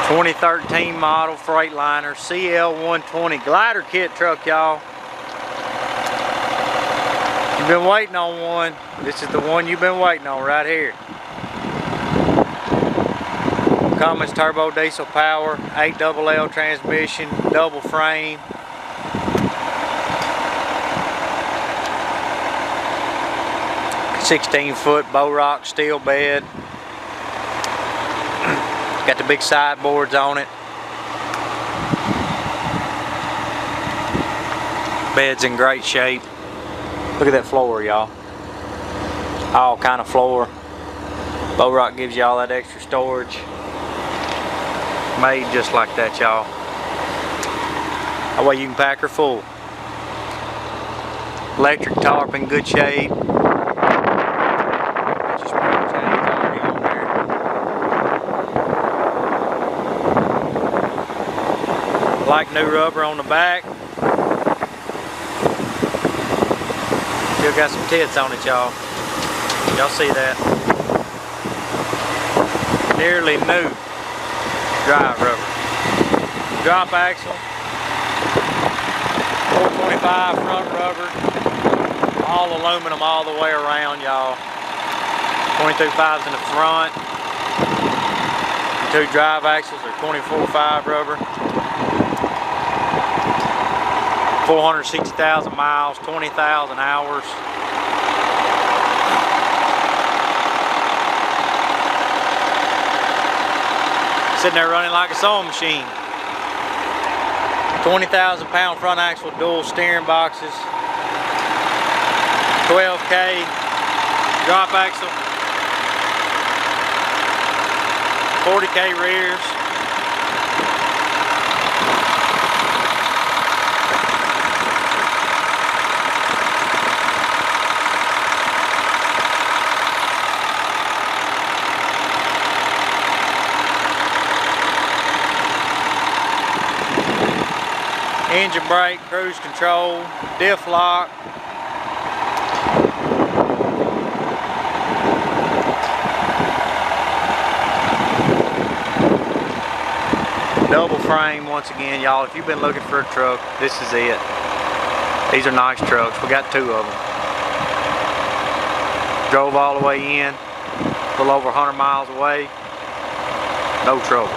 2013 model Freightliner CL120 glider kit truck, y'all. You've been waiting on one. This is the one you've been waiting on right here. Cummins turbo diesel power, 8LL transmission, double frame. "16-foot BEAU-ROC steel bed. Got the big sideboards on it. Bed's in great shape. Look at that floor, y'all. All kind of floor. BEAU-ROC gives you all that extra storage. Made just like that, y'all. That way you can pack her full. Electric tarp in good shape. Like new rubber on the back. Still got some tits on it, y'all. Y'all see that? Nearly new drive rubber. Drop axle. 425 front rubber. All aluminum all the way around, y'all. 22.5s in the front. The two drive axles are 24.5 rubber. 460,000 miles, 20,000 hours. Sitting there running like a sewing machine. 20,000 pound front axle, dual steering boxes. 12K drop axle. 40K rears. Engine brake, cruise control, diff lock. Double frame once again, y'all. If you've been looking for a truck, this is it. These are nice trucks. We got two of them. Drove all the way in, a little over 100 miles away. No trouble.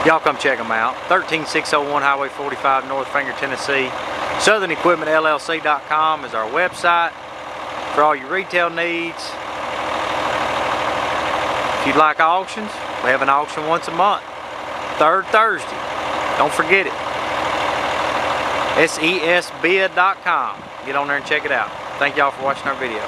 Y'all come check them out. 13601 Highway 45, North Finger, Tennessee. SouthernEquipmentLLC.com is our website for all your retail needs. If you'd like auctions, we have an auction once a month. Third Thursday. Don't forget it. SESBid.com. Get on there and check it out. Thank y'all for watching our video.